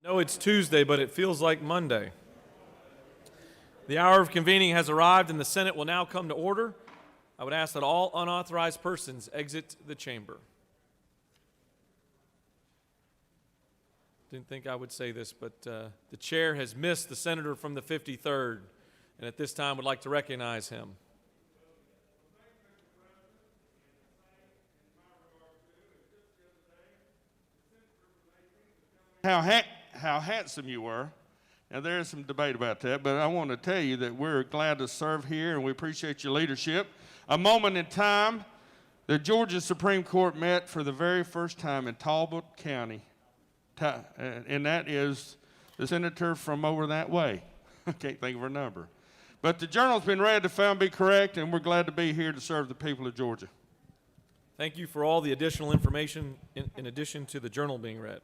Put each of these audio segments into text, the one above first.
No, it's Tuesday, but it feels like Monday. The hour of convening has arrived, and the Senate will now come to order. I would ask that all unauthorized persons exit the chamber. Didn't think I would say this, but the chair has missed the senator from the 53rd, and at this time would like to recognize him. How handsome you were. Now, there is some debate about that, but I want to tell you that we're glad to serve here, and we appreciate your leadership. A moment in time, the Georgia Supreme Court met for the very first time in Talbot County, and that is the senator from over that way. I can't think of her number. But the journal's been read to found be correct, and we're glad to be here to serve the people of Georgia. Thank you for all the additional information in addition to the journal being read.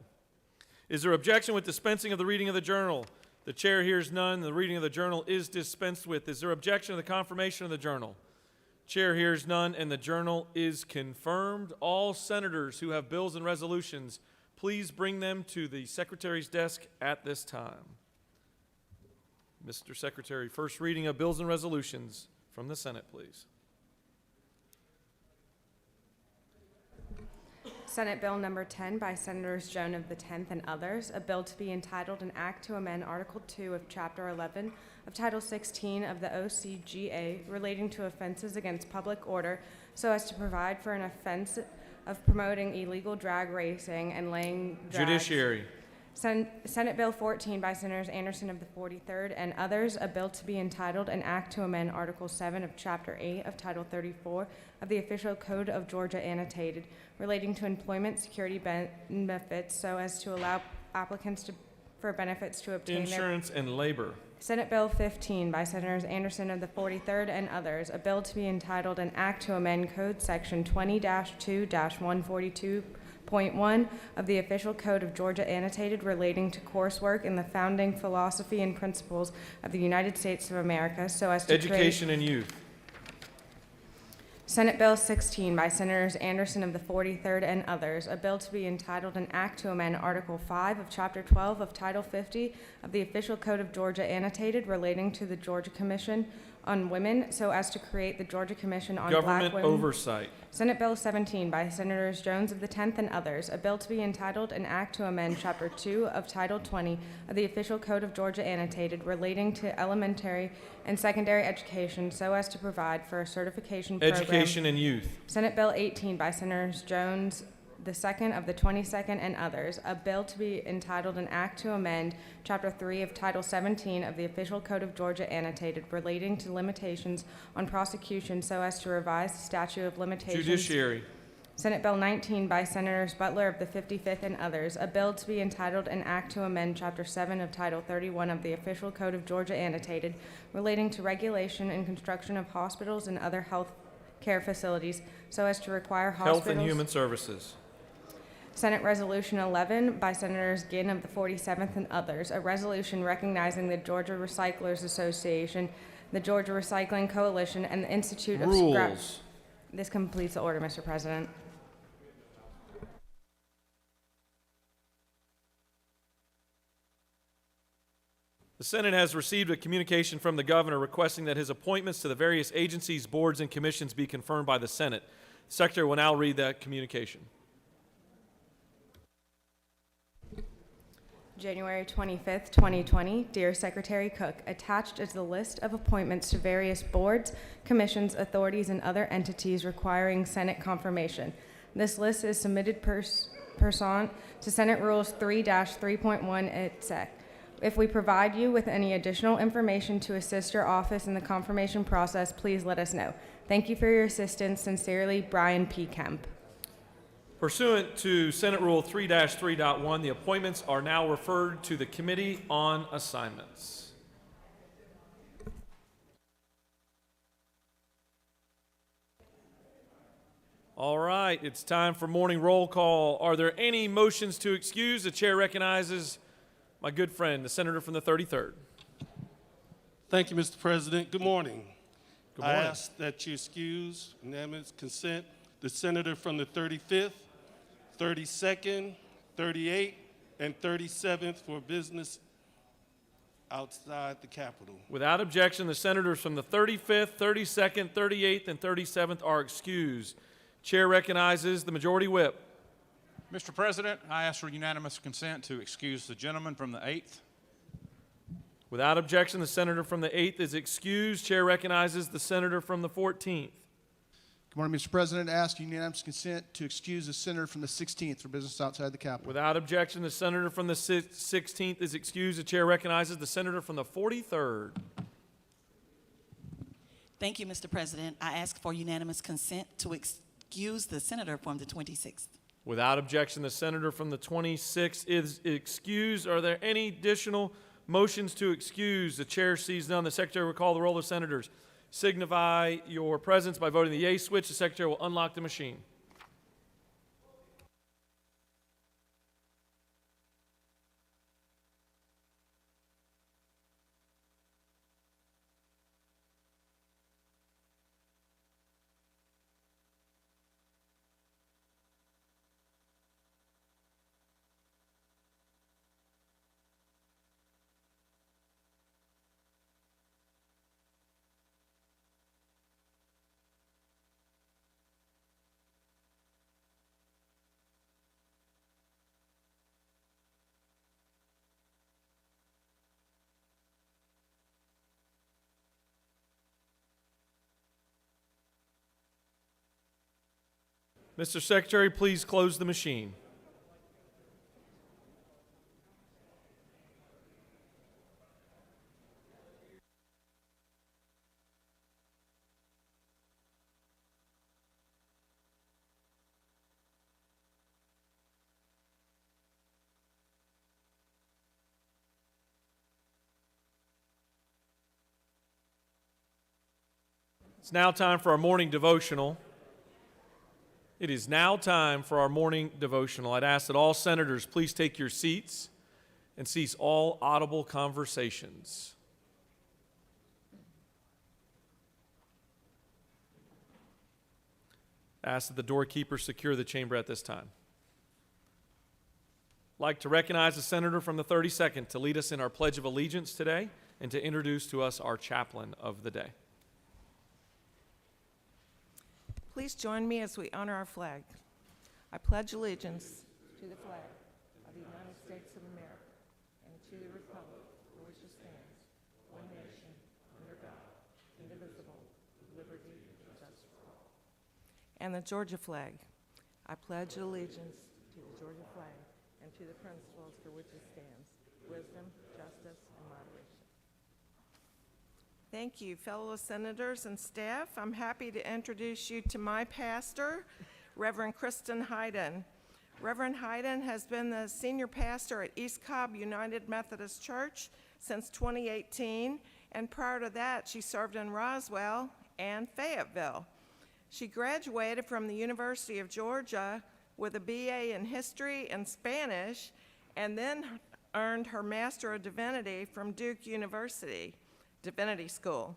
Is there objection with dispensing of the reading of the journal? The chair hears none. The reading of the journal is dispensed with. Is there objection to the confirmation of the journal? Chair hears none, and the journal is confirmed. All senators who have bills and resolutions, please bring them to the secretary's desk at this time. Mr. Secretary, first reading of bills and resolutions from the Senate, please. Senate Bill Number 10 by Senators Joan of the 10th and others, a bill to be entitled an act to amend Article 2 of Chapter 11 of Title 16 of the OCGA relating to offenses against public order so as to provide for an offense of promoting illegal drag racing and laying drags. Judiciary. Senate Bill 14 by Senators Anderson of the 43rd and others, a bill to be entitled an act to amend Article 7 of Chapter 8 of Title 34 of the Official Code of Georgia Annotated relating to employment security benefits so as to allow applicants for benefits to obtain Insurance and labor. Senate Bill 15 by Senators Anderson of the 43rd and others, a bill to be entitled an act to amend Code Section 20-2-142.1 of the Official Code of Georgia Annotated relating to coursework in the founding philosophy and principles of the United States of America so as to Education and youth. Senate Bill 16 by Senators Anderson of the 43rd and others, a bill to be entitled an act to amend Article 5 of Chapter 12 of Title 50 of the Official Code of Georgia Annotated relating to the Georgia Commission on Women so as to create the Georgia Commission on Government Black Women. oversight. Senate Bill 17 by Senators Jones of the 10th and others, a bill to be entitled an act to amend Chapter 2 of Title 20 of the Official Code of Georgia Annotated relating to elementary and secondary education so as to provide for a certification program. Education and youth. Senate Bill 18 by Senators Jones the 2nd of the 22nd and others, a bill to be entitled an act to amend Chapter 3 of Title 17 of the Official Code of Georgia Annotated relating to limitations on prosecution so as to revise the statute of limitations. Judiciary. Senate Bill 19 by Senators Butler of the 55th and others, a bill to be entitled an act to amend Chapter 7 of Title 31 of the Official Code of Georgia Annotated relating to regulation and construction of hospitals and other health care facilities so as to require hospitals. Health and Human Services. Senate Resolution 11 by Senators Ginn of the 47th and others, a resolution recognizing the Georgia Recyclers Association, the Georgia Recycling Coalition, and the Institute of Scrap. Rules. This completes the order, Mr. President. The Senate has received a communication from the governor requesting that his appointments to the various agencies, boards, and commissions be confirmed by the Senate. The Secretary will now read that communication. January 25th, 2020. Dear Secretary Cook, attached is the list of appointments to various boards, commissions, authorities, and other entities requiring Senate confirmation. This list is submitted pursuant to Senate Rules 3-3.1 et sec. If we provide you with any additional information to assist your office in the confirmation process, please let us know. Thank you for your assistance. Sincerely, Brian P. Kemp. Pursuant to Senate Rule 3-3.1, the appointments are now referred to the Committee on Assignments. All right, it's time for morning roll call. Are there any motions to excuse? The chair recognizes my good friend, the senator from the 33rd. Thank you, Mr. President. Good morning. Good morning. I ask that you excuse, unanimous consent, the senator from the 35th, 32nd, 38th, and 37th for business outside the Capitol. Without objection, the senators from the 35th, 32nd, 38th, and 37th are excused. Chair recognizes the Majority Whip. Mr. President, I ask for unanimous consent to excuse the gentleman from the 8th. Without objection, the senator from the 8th is excused. Chair recognizes the senator from the 14th. Good morning, Mr. President. I ask unanimous consent to excuse the senator from the 16th for business outside the Capitol. Without objection, the senator from the 16th is excused. The chair recognizes the senator from the 43rd. Thank you, Mr. President. I ask for unanimous consent to excuse the senator from the 26th. Without objection, the senator from the 26th is excused. Are there any additional motions to excuse? The chair sees none. The secretary will call the roll of senators. Signify your presence by voting the yea switch. The secretary will unlock the machine. Mr. Secretary, please close the machine. It's now time for our morning devotional. It is now time for our morning devotional. I'd ask that all senators please take your seats and cease all audible conversations. I ask that the doorkeeper secure the chamber at this time. I'd like to recognize the senator from the 32nd to lead us in our Pledge of Allegiance today and to introduce to us our chaplain of the day. Please join me as we honor our flag. I pledge allegiance to the flag of the United States of America and to the republic for which it stands, one nation, under God, indivisible, with liberty and justice for all. And the Georgia flag. I pledge allegiance to the Georgia flag and to the principles for which it stands, wisdom, justice, and moderation. Thank you, fellow senators and staff. I'm happy to introduce you to my pastor, Reverend Kristen Hayden. Reverend Hayden has been the senior pastor at East Cobb United Methodist Church since 2018, and prior to that, she served in Roswell and Fayetteville. She graduated from the University of Georgia with a BA in History and Spanish, and then earned her Master of Divinity from Duke University Divinity School.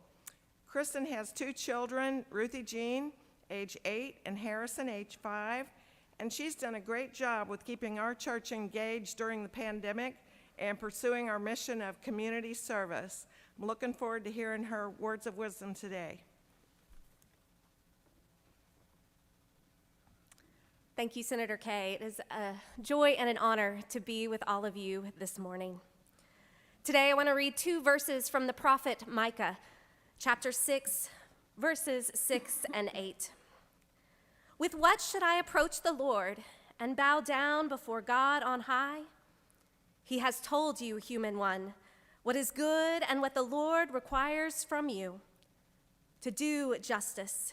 Kristen has two children, Ruthie Jean, age 8, and Harrison, age 5, and she's done a great job with keeping our church engaged during the pandemic and pursuing our mission of community service. I'm looking forward to hearing her words of wisdom today. Thank you, Senator Kay. It is a joy and an honor to be with all of you this morning. Today, I want to read 2 verses from the prophet Micah, chapter 6, verses 6 and 8. With what should I approach the Lord and bow down before God on high? He has told you, human one, what is good and what the Lord requires from you: to do justice,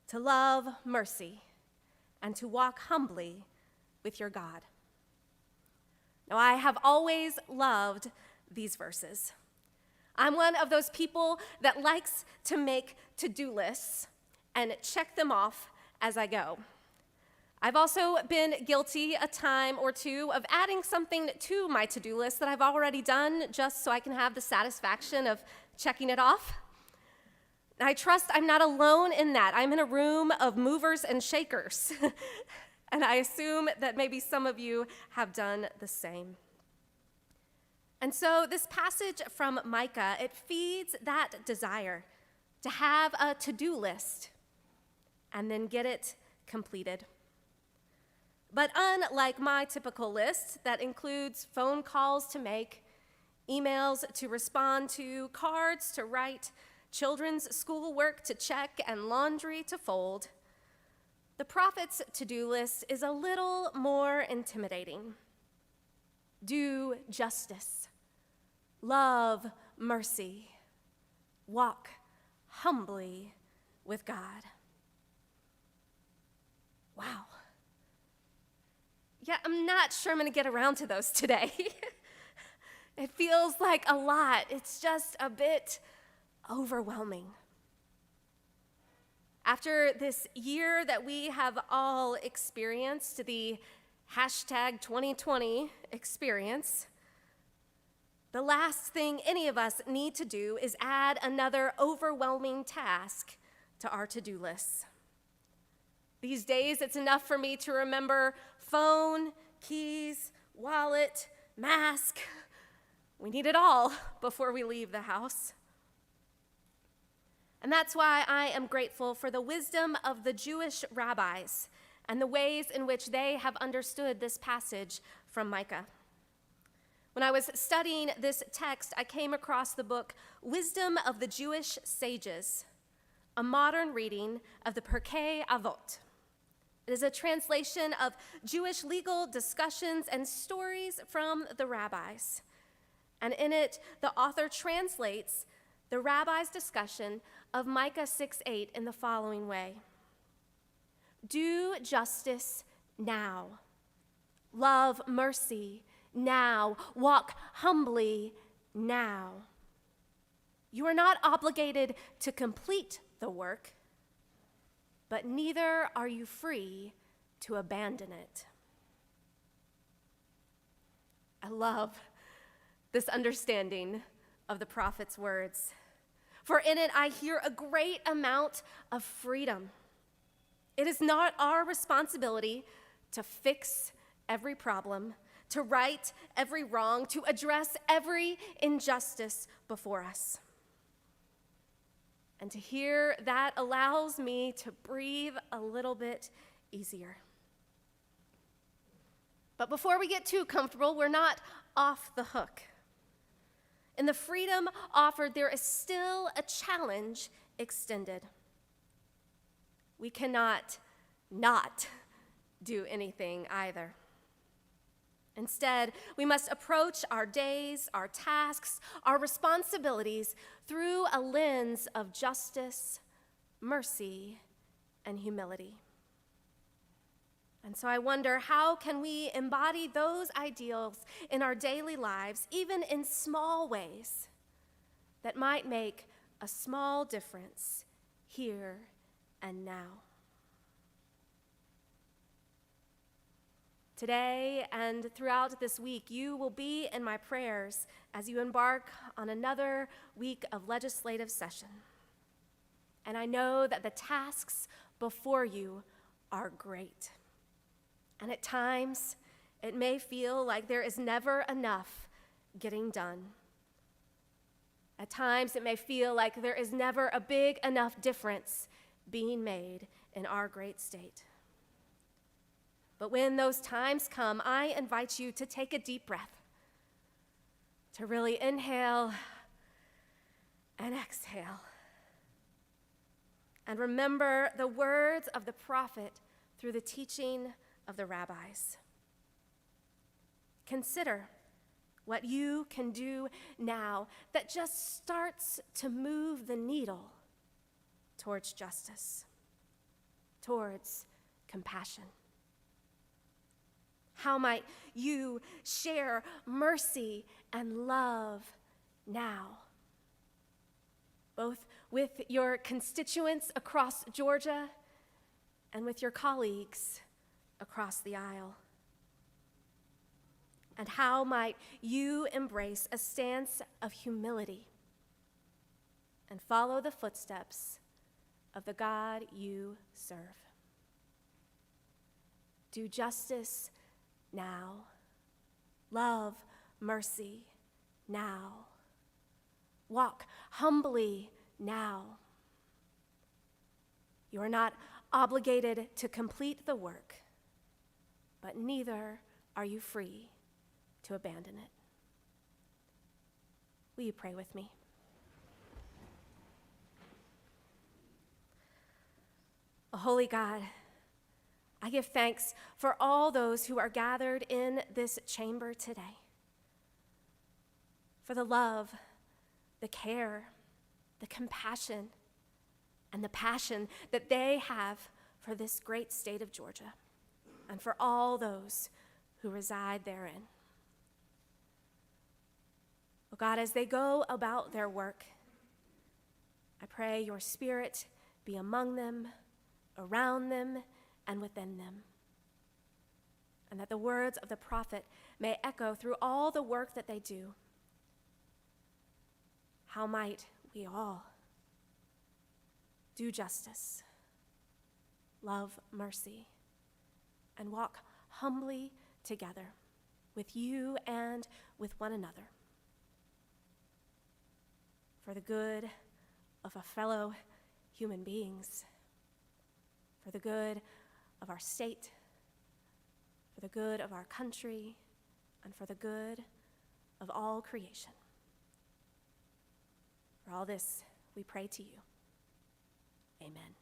to love mercy, and to walk humbly with your God. Now, I have always loved these verses. I'm one of those people that likes to make to-do lists and check them off as I go. I've also been guilty a time or two of adding something to my to-do list that I've already done just so I can have the satisfaction of checking it off. I trust I'm not alone in that. I'm in a room of movers and shakers. And I assume that maybe some of you have done the same. And so this passage from Micah, it feeds that desire to have a to-do list and then get it completed. But unlike my typical list that includes phone calls to make, emails to respond to, cards to write, children's schoolwork to check, and laundry to fold, the prophet's to-do list is a little more intimidating. Do justice, love mercy, walk humbly with God. Wow. Yeah, I'm not sure I'm going to get around to those today. It feels like a lot. It's just a bit overwhelming. After this year that we have all experienced, the hashtag 2020 experience, the last thing any of us need to do is add another overwhelming task to our to-do lists. These days, it's enough for me to remember phone, keys, wallet, mask. We need it all before we leave the house. And that's why I am grateful for the wisdom of the Jewish rabbis and the ways in which they have understood this passage from Micah. When I was studying this text, I came across the book Wisdom of the Jewish Sages, a modern reading of the Pirkei Avot. It is a translation of Jewish legal discussions and stories from the rabbis. And in it, the author translates the rabbi's discussion of Micah 6:8 in the following way: do justice now, love mercy now, walk humbly now. You are not obligated to complete the work, but neither are you free to abandon it. I love this understanding of the prophet's words, for in it I hear a great amount of freedom. It is not our responsibility to fix every problem, to right every wrong, to address every injustice before us. And to hear that allows me to breathe a little bit easier. But before we get too comfortable, we're not off the hook. In the freedom offered, there is still a challenge extended. We cannot not do anything either. Instead, we must approach our days, our tasks, our responsibilities through a lens of justice, mercy, and humility. And so I wonder, how can we embody those ideals in our daily lives, even in small ways, that might make a small difference here and now? Today and throughout this week, you will be in my prayers as you embark on another week of legislative session. And I know that the tasks before you are great. And at times, it may feel like there is never enough getting done. At times, it may feel like there is never a big enough difference being made in our great state. But when those times come, I invite you to take a deep breath, to really inhale and exhale, and remember the words of the prophet through the teaching of the rabbis. Consider what you can do now that just starts to move the needle towards justice, towards compassion. How might you share mercy and love now, both with your constituents across Georgia and with your colleagues across the aisle? And how might you embrace a stance of humility and follow the footsteps of the God you serve? Do justice now. Love mercy now. Walk humbly now. You are not obligated to complete the work, but neither are you free to abandon it. Will you pray with me? O holy God, I give thanks for all those who are gathered in this chamber today, for the love, the care, the compassion, and the passion that they have for this great state of Georgia, and for all those who reside therein. Oh God, as they go about their work, I pray your Spirit be among them, around them, and within them, and that the words of the prophet may echo through all the work that they do. How might we all do justice, love mercy, and walk humbly together with you and with one another for the good of our fellow human beings, for the good of our state, for the good of our country, and for the good of all creation. For all this, we pray to you. Amen.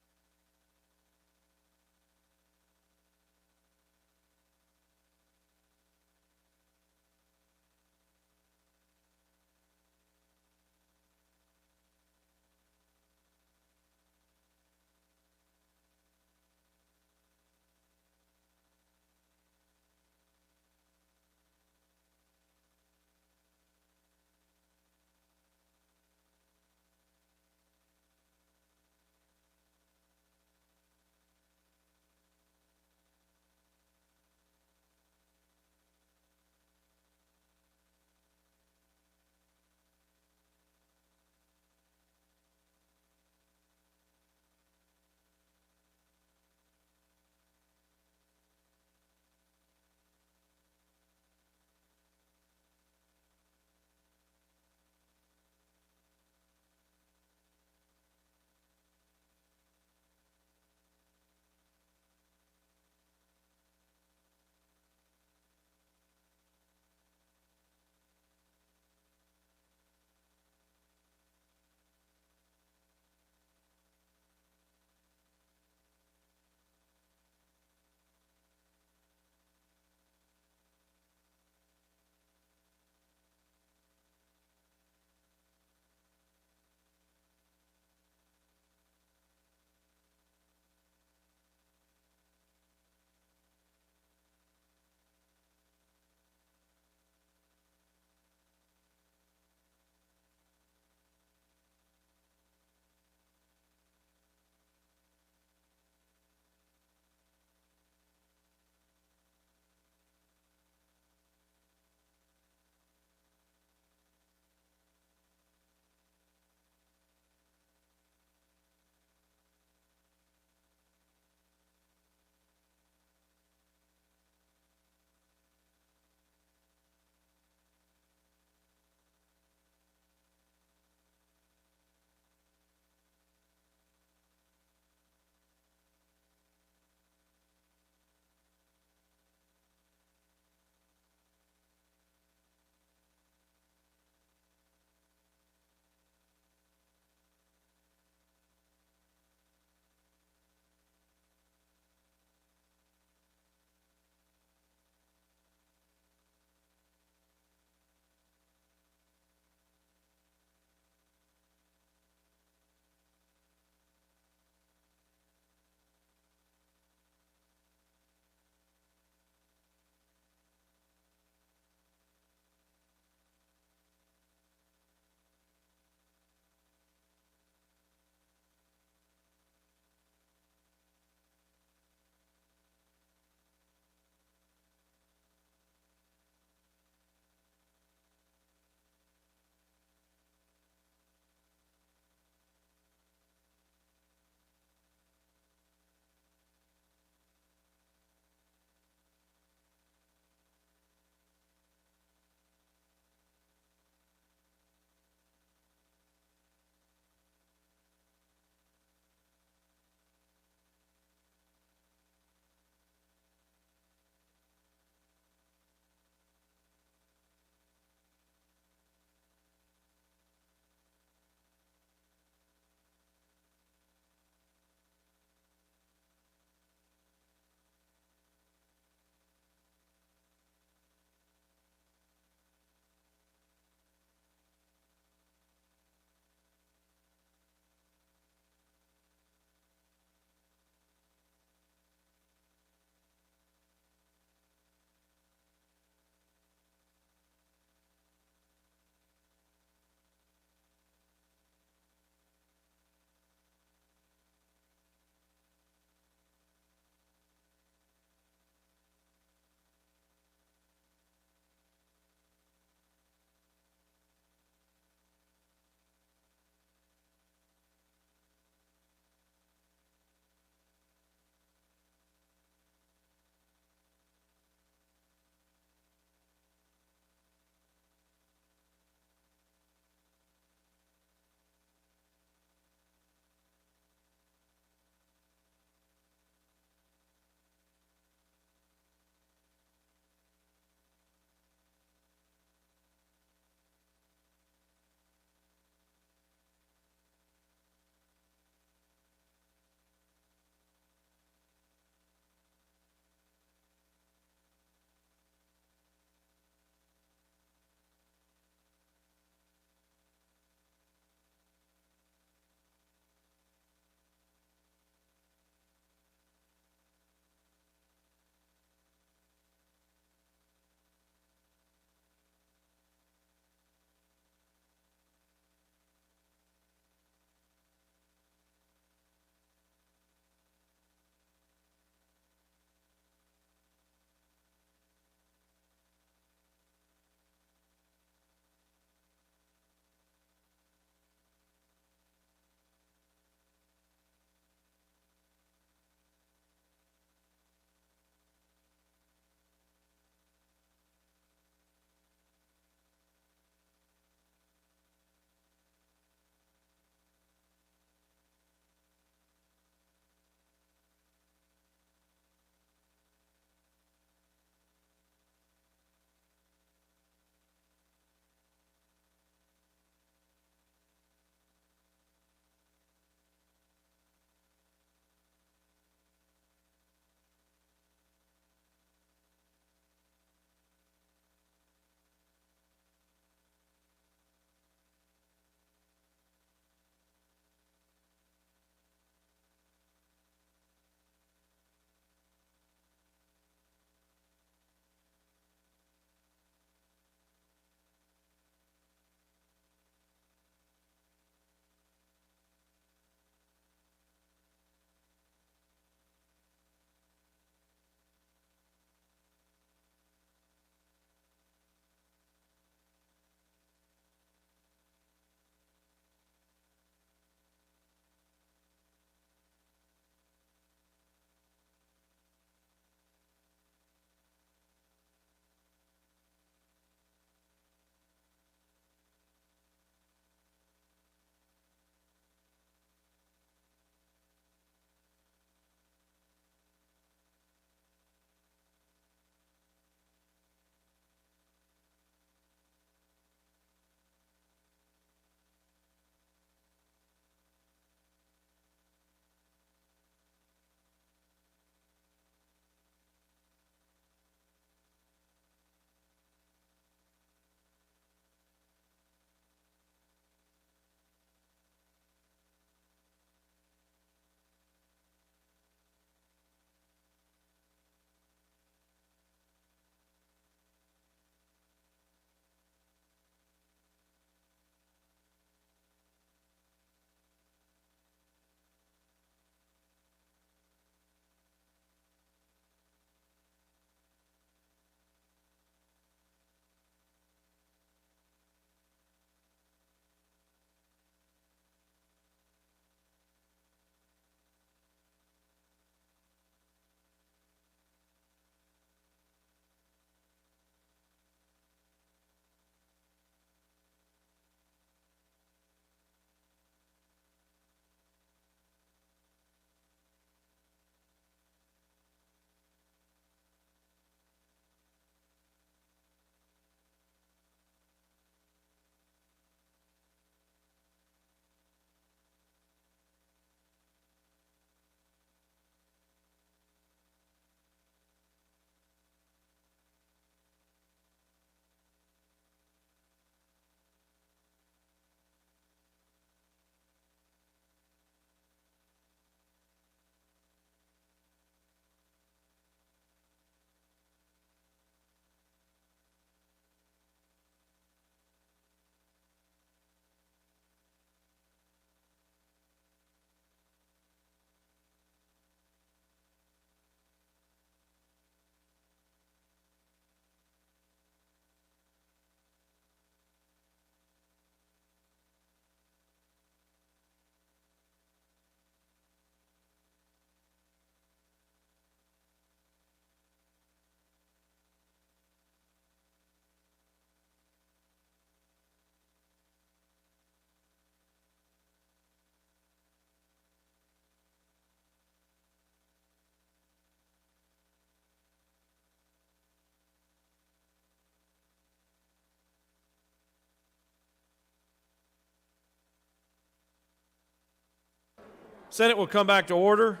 Senate will come back to order.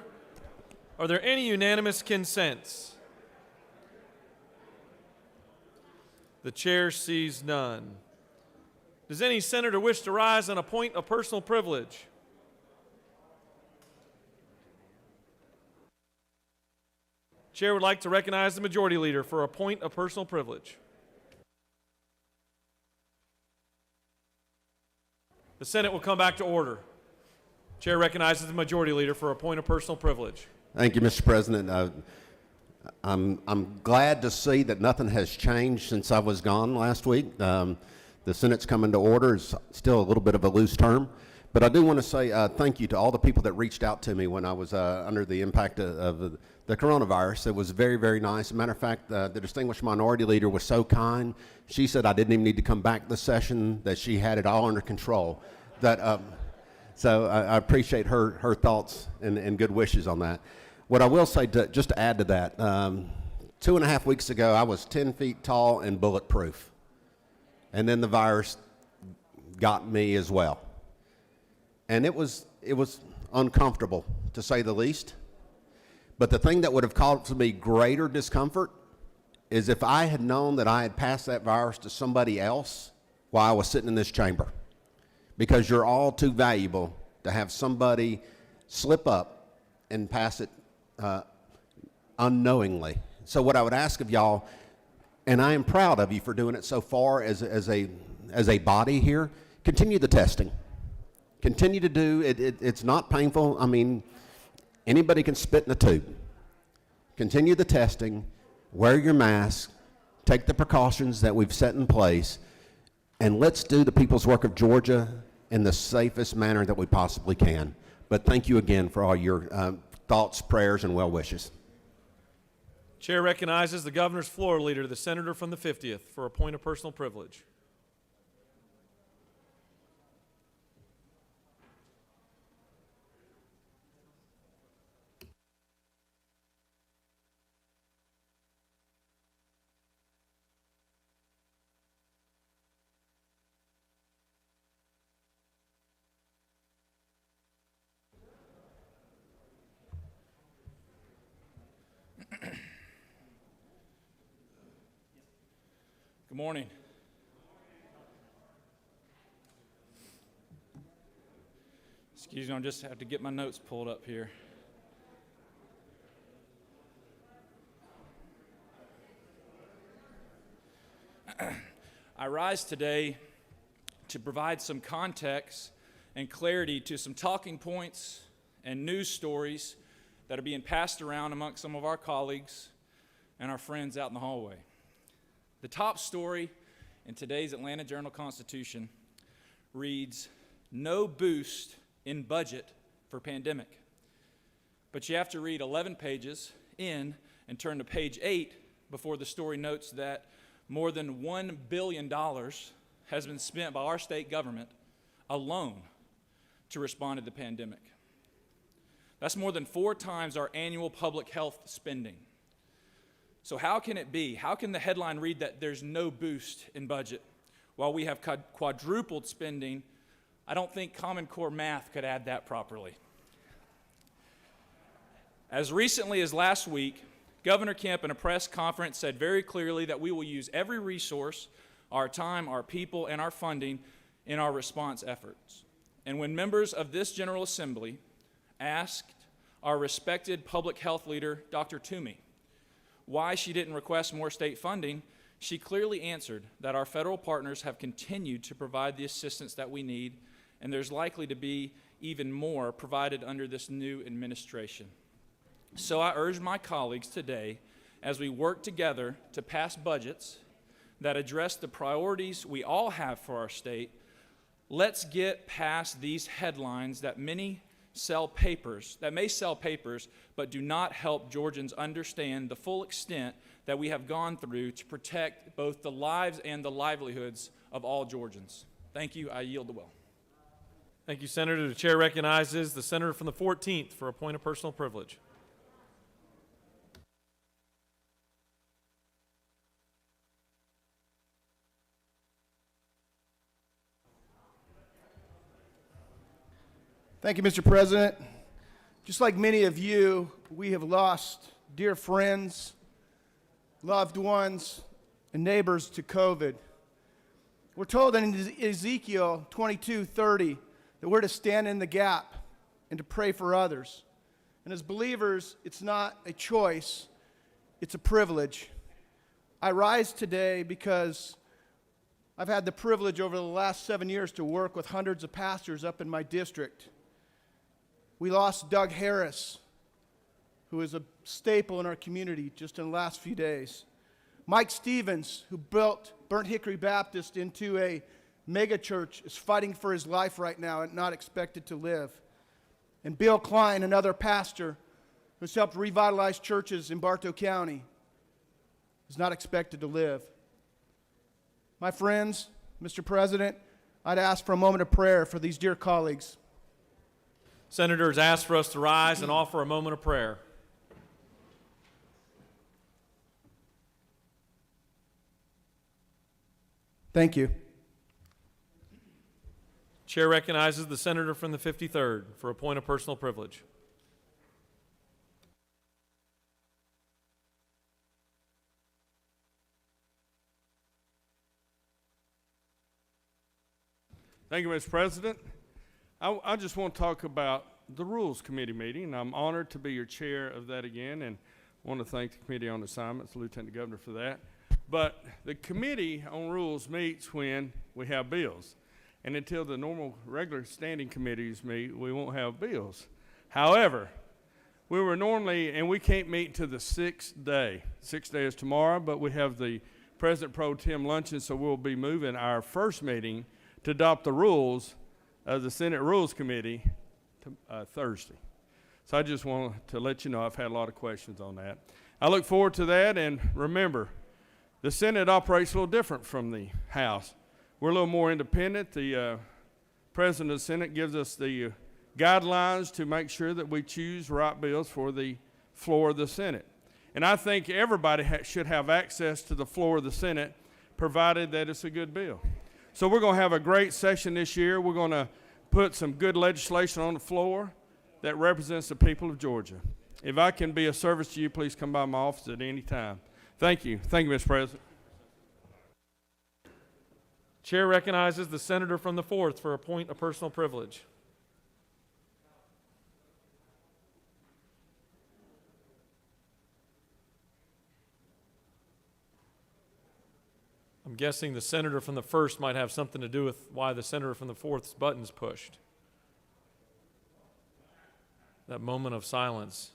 Are there any unanimous consents? The chair sees none. Does any senator wish to rise on a point of personal privilege? Chair would like to recognize the majority leader for a point of personal privilege. The Senate will come back to order. Chair recognizes the majority leader for a point of personal privilege. Thank you, Mr. President. I'm glad to see that nothing has changed since I was gone last week. The Senate's coming to order. It's still a little bit of a loose term. But I do want to say thank you to all the people that reached out to me when I was under the impact of the coronavirus. It was very, very nice. As a matter of fact, the distinguished minority leader was so kind. She said I didn't even need to come back this session, that she had it all under control. So I appreciate her thoughts and good wishes on that. What I will say, just to add to that, 2.5 weeks ago, I was 10 feet tall and bulletproof. And then the virus got me as well. And it was uncomfortable, to say the least. But the thing that would have caused me greater discomfort is if I had known that I had passed that virus to somebody else while I was sitting in this chamber. Because you're all too valuable to have somebody slip up and pass it unknowingly. So what I would ask of y'all, and I am proud of you for doing it so far as a body here, continue the testing. Continue to do it. It's not painful. I mean, anybody can spit in a tube. Continue the testing, wear your mask, take the precautions that we've set in place, and let's do the people's work of Georgia in the safest manner that we possibly can. But thank you again for all your thoughts, prayers, and well wishes. Chair recognizes the governor's floor leader, the senator from the 50th, for a point of personal privilege. Good morning. Excuse me, I just have to get my notes pulled up here. I rise today to provide some context and clarity to some talking points and news stories that are being passed around amongst some of our colleagues and our friends out in the hallway. The top story in today's Atlanta Journal-Constitution reads, "No boost in budget for pandemic." But you have to read 11 pages in and turn to page 8 before the story notes that more than $1 billion has been spent by our state government alone to respond to the pandemic. That's more than 4 times our annual public health spending. So how can it be? How can the headline read that there's no boost in budget while we have quadrupled spending? I don't think Common Core math could add that properly. As recently as last week, Governor Kemp in a press conference said very clearly that we will use every resource, our time, our people, and our funding in our response efforts. And when members of this General Assembly asked our respected public health leader, Dr. Toomey, why she didn't request more state funding, she clearly answered that our federal partners have continued to provide the assistance that we need, and there's likely to be even more provided under this new administration. So I urge my colleagues today, as we work together to pass budgets that address the priorities we all have for our state, let's get past these headlines that may sell papers, but do not help Georgians understand the full extent that we have gone through to protect both the lives and the livelihoods of all Georgians. Thank you. I yield the will. Thank you, Senator. The chair recognizes the senator from the 14th for a point of personal privilege. Thank you, Mr. President. Just like many of you, we have lost dear friends, loved ones, and neighbors to COVID. We're told in Ezekiel 22:30 that we're to stand in the gap and to pray for others. And as believers, it's not a choice, it's a privilege. I rise today because I've had the privilege over the last 7 years to work with hundreds of pastors up in my district. We lost Doug Harris, who is a staple in our community just in the last few days. Mike Stevens, who built Burnt Hickory Baptist into a mega church, is fighting for his life right now and not expected to live. And Bill Klein, another pastor who's helped revitalize churches in Bartow County, is not expected to live. My friends, Mr. President, I'd ask for a moment of prayer for these dear colleagues. Senators ask for us to rise and offer a moment of prayer. Thank you. Chair recognizes the senator from the 53rd for a point of personal privilege. Thank you, Mr. President. I just want to talk about the Rules Committee meeting. I'm honored to be your chair of that again, and want to thank the Committee on Assignments, Lieutenant Governor, for that. But the Committee on Rules meets when we have bills. And until the normal regular standing committees meet, we won't have bills. However, we were normally, and we can't meet until the 6th day. 6th day is tomorrow, but we have the President Pro Tem luncheon, so we'll be moving our first meeting to adopt the rules of the Senate Rules Committee to Thursday. So I just want to let you know I've had a lot of questions on that. I look forward to that, and remember, the Senate operates a little different from the House. We're a little more independent. The President of the Senate gives us the guidelines to make sure that we choose right bills for the floor of the Senate. And I think everybody should have access to the floor of the Senate, provided that it's a good bill. So we're going to have a great session this year. We're going to put some good legislation on the floor that represents the people of Georgia. If I can be of service to you, please come by my office at any time. Thank you. Thank you, Mr. President. Chair recognizes the senator from the 4th for a point of personal privilege. I'm guessing the senator from the 1st might have something to do with why the senator from the 4th's button's pushed. That moment of silence.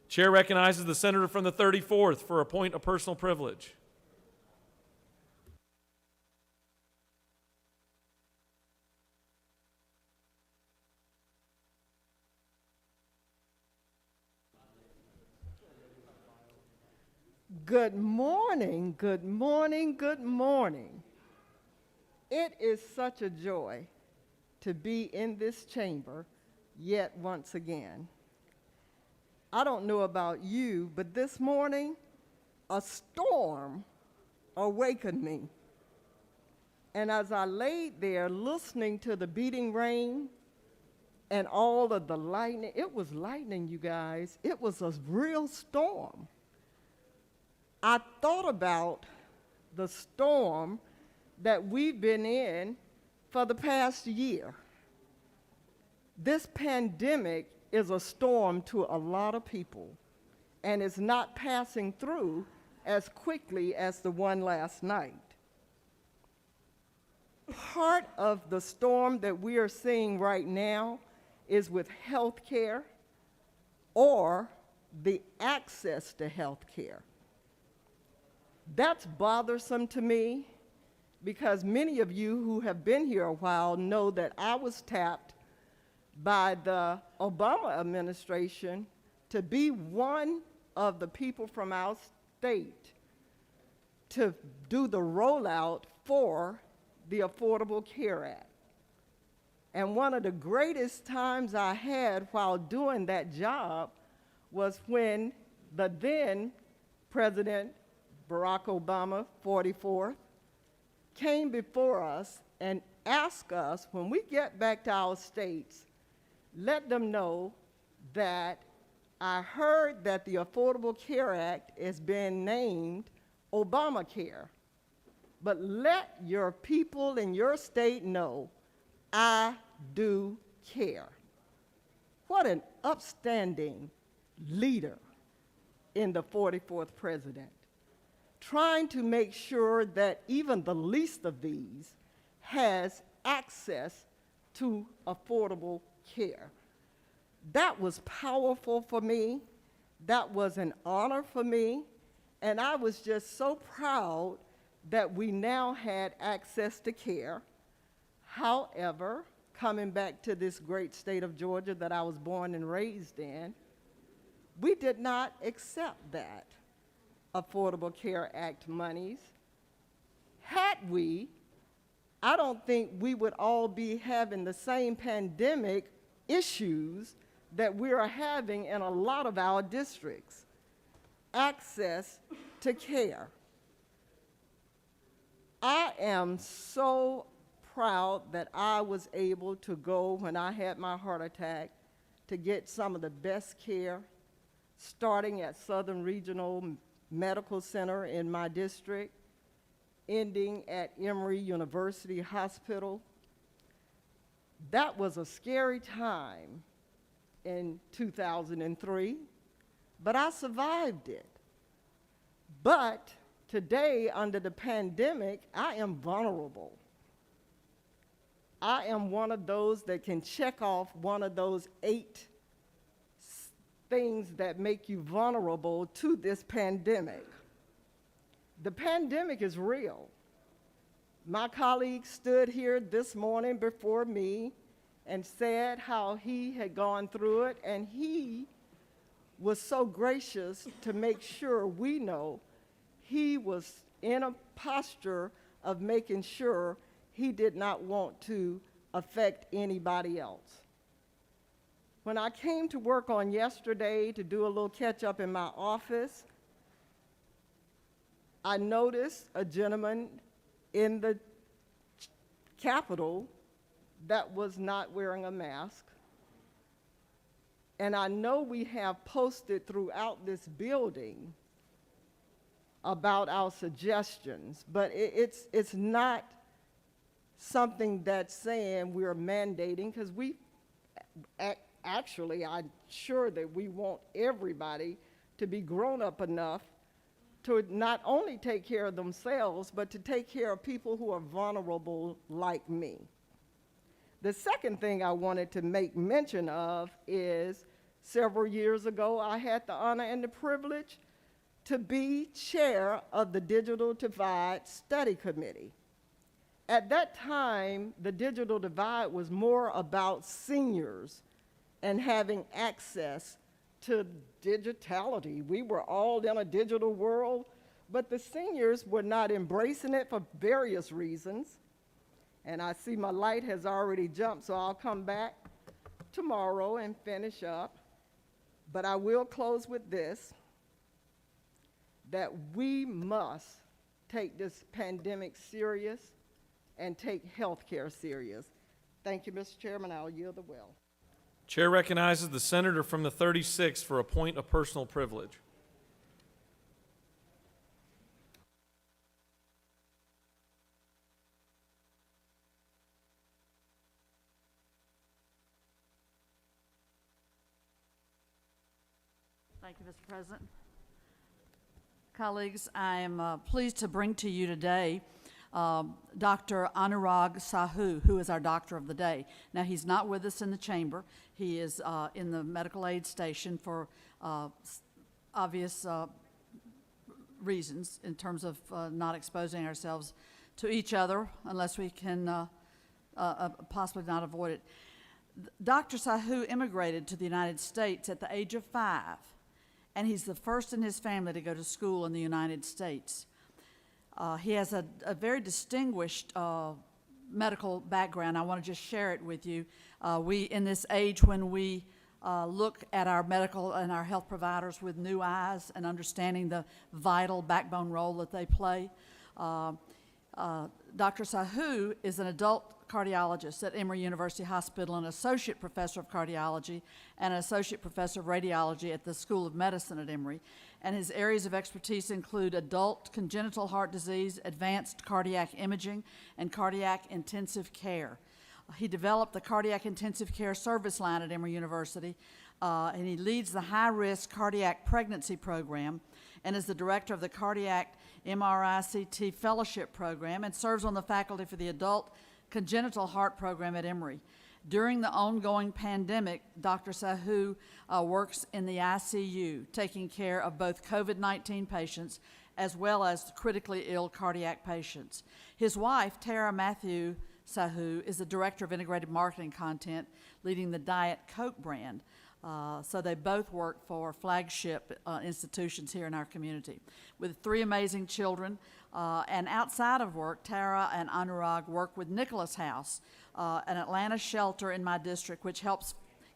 Chair recognizes the senator from the 34th for a point of personal privilege. Good morning, good morning, good morning. It is such a joy to be in this chamber yet once again. I don't know about you, but this morning, a storm awakened me. And as I laid there listening to the beating rain and all of the lightning, it was lightning, you guys. It was a real storm. I thought about the storm that we've been in for the past year. This pandemic is a storm to a lot of people, and it's not passing through as quickly as the one last night. Part of the storm that we are seeing right now is with health care or the access to health care. That's bothersome to me because many of you who have been here a while know that I was tapped by the Obama administration to be one of the people from our state to do the rollout for the Affordable Care Act. And one of the greatest times I had while doing that job was when the then President Barack Obama, 44th, came before us and asked us, when we get back to our states, let them know that I heard that the Affordable Care Act is being named Obamacare. But let your people in your state know I do care. What an upstanding leader in the 44th president, trying to make sure that even the least of these has access to affordable care. That was powerful for me. That was an honor for me. And I was just so proud that we now had access to care. However, coming back to this great state of Georgia that I was born and raised in, we did not accept that Affordable Care Act monies. Had we, I don't think we would all be having the same pandemic issues that we are having in a lot of our districts. Access to care. I am so proud that I was able to go when I had my heart attack to get some of the best care, starting at Southern Regional Medical Center in my district, ending at Emory University Hospital. That was a scary time in 2003, but I survived it. But today, under the pandemic, I am vulnerable. I am one of those that can check off one of those 8 things that make you vulnerable to this pandemic. The pandemic is real. My colleague stood here this morning before me and said how he had gone through it, and he was so gracious to make sure we know he was in a posture of making sure he did not want to affect anybody else. When I came to work on yesterday to do a little catch-up in my office, I noticed a gentleman in the Capitol that was not wearing a mask. And I know we have posted throughout this building about our suggestions, but it's not something that's saying we're mandating, because we actually, I'm sure that we want everybody to be grown up enough to not only take care of themselves, but to take care of people who are vulnerable like me. The second thing I wanted to make mention of is several years ago, I had the honor and the privilege to be chair of the Digital Divide Study Committee. At that time, the digital divide was more about seniors and having access to digitality. We were all in a digital world, but the seniors were not embracing it for various reasons. And I see my light has already jumped, so I'll come back tomorrow and finish up. But I will close with this, that we must take this pandemic serious and take health care serious. Thank you, Mr. Chairman. I'll yield the will. Chair recognizes the senator from the 36th for a point of personal privilege. Thank you, Mr. President. Colleagues, I am pleased to bring to you today Dr. Anurag Sahu, who is our doctor of the day. Now, he's not with us in the chamber. He is in the medical aid station for obvious reasons in terms of not exposing ourselves to each other unless we can possibly not avoid it. Dr. Sahu immigrated to the United States at the age of 5, and he's the first in his family to go to school in the United States. He has a very distinguished medical background. I want to just share it with you. We, in this age when we look at our medical and our health providers with new eyes and understanding the vital backbone role that they play, Dr. Sahu is an adult cardiologist at Emory University Hospital, an associate professor of cardiology, and an associate professor of radiology at the School of Medicine at Emory. And his areas of expertise include adult congenital heart disease, advanced cardiac imaging, and cardiac intensive care. He developed the cardiac intensive care service line at Emory University, and he leads the high-risk cardiac pregnancy program and is the director of the cardiac MRICT fellowship program and serves on the faculty for the adult congenital heart program at Emory. During the ongoing pandemic, Dr. Sahu works in the ICU, taking care of both COVID-19 patients as well as critically ill cardiac patients. His wife, Tara Matthew Sahu, is the director of integrated marketing content, leading the Diet Coke brand. So they both work for flagship institutions here in our community. With 3 amazing children, and outside of work, Tara and Anurag work with Nicholas House, an Atlanta shelter in my district, which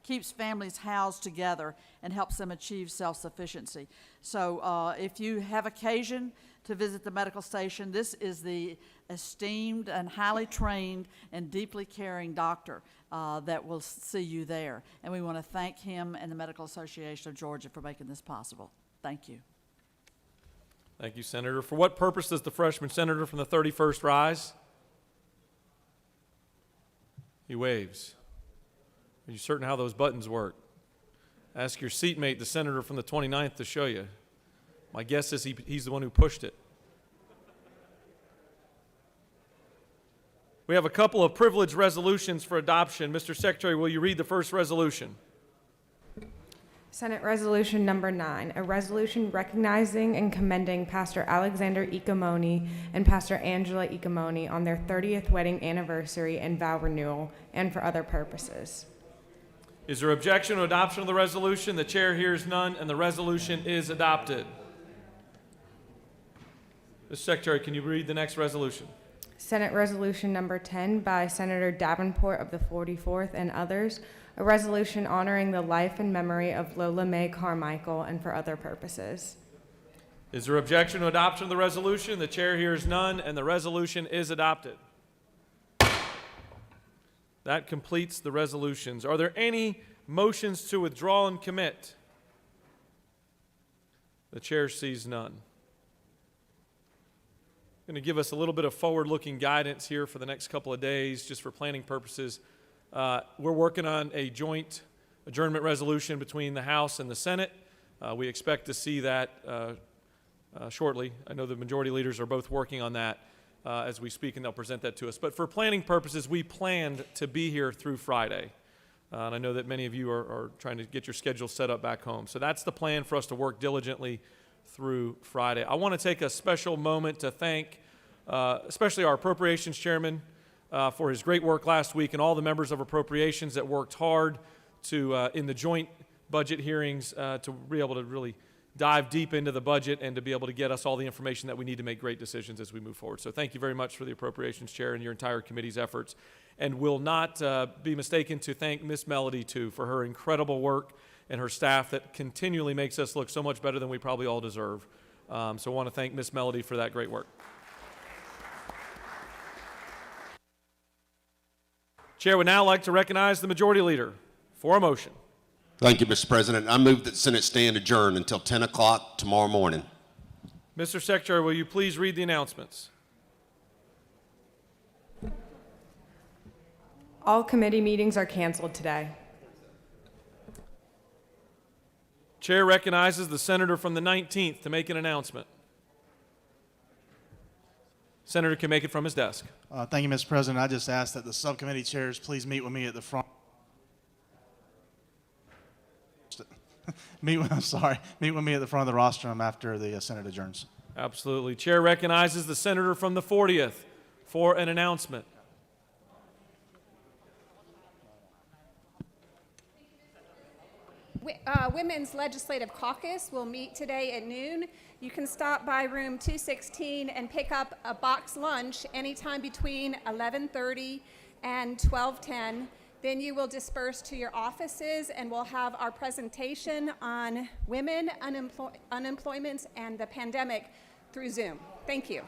keeps families housed together and helps them achieve self-sufficiency. So if you have occasion to visit the medical station, this is the esteemed and highly trained and deeply caring doctor that will see you there. And we want to thank him and the Medical Association of Georgia for making this possible. Thank you. Thank you, Senator. For what purpose does the freshman senator from the 31st rise? He waves. Are you certain how those buttons work? Ask your seatmate, the senator from the 29th, to show you. My guess is he's the one who pushed it. We have a couple of privileged resolutions for adoption. Mr. Secretary, will you read the first resolution? Senate Resolution Number 9, a resolution recognizing and commending Pastor Alexander Icamoni and Pastor Angela Icamoni on their 30th wedding anniversary and vow renewal, and for other purposes. Is there objection to adoption of the resolution? The chair hears none, and the resolution is adopted. Mr. Secretary, can you read the next resolution? Senate Resolution Number 10 by Senator Davenport of the 44th and others, a resolution honoring the life and memory of Lola Mae Carmichael and for other purposes. Is there objection to adoption of the resolution? The chair hears none, and the resolution is adopted. That completes the resolutions. Are there any motions to withdraw and commit? The chair sees none. I'm going to give us a little bit of forward-looking guidance here for the next couple of days, just for planning purposes. We're working on a joint adjournment resolution between the House and the Senate. We expect to see that shortly. I know the majority leaders are both working on that as we speak, and they'll present that to us. But for planning purposes, we planned to be here through Friday. And I know that many of you are trying to get your schedule set up back home. So that's the plan for us to work diligently through Friday. I want to take a special moment to thank especially our Appropriations Chairman for his great work last week, and all the members of Appropriations that worked hard to in the joint budget hearings to be able to really dive deep into the budget and to be able to get us all the information that we need to make great decisions as we move forward. So thank you very much for the Appropriations Chair and your entire committee's efforts. And will not be mistaken to thank Miss Melody, too, for her incredible work and her staff that continually makes us look so much better than we probably all deserve. So I want to thank Miss Melody for that great work. Chair would now like to recognize the Majority Leader for a motion. Thank you, Mr. President. I move that the Senate stand adjourned until 10 o'clock tomorrow morning. Mr. Secretary, will you please read the announcements? All committee meetings are canceled today. Chair recognizes the senator from the 19th to make an announcement. Senator can make it from his desk. Thank you, Mr. President. I just ask that the subcommittee chairs please meet with me at the front. meet with me at the front of the rostrum after the Senate adjourns. Absolutely. Chair recognizes the senator from the 40th for an announcement. Women's Legislative Caucus will meet today at noon. You can stop by room 216 and pick up a box lunch anytime between 11:30 and 12:10. Then you will disperse to your offices, and we'll have our presentation on women, unemployment, and the pandemic through Zoom. Thank you.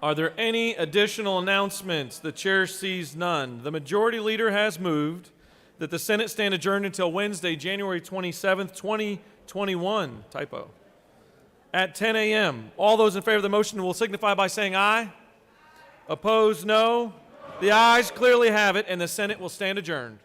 Are there any additional announcements? The chair sees none. The majority leader has moved that the Senate stand adjourned until Wednesday, January 27th, 2021. Typo. At 10 a.m. All those in favor of the motion will signify by saying aye. Opposed, no. The ayes clearly have it, and the Senate will stand adjourned.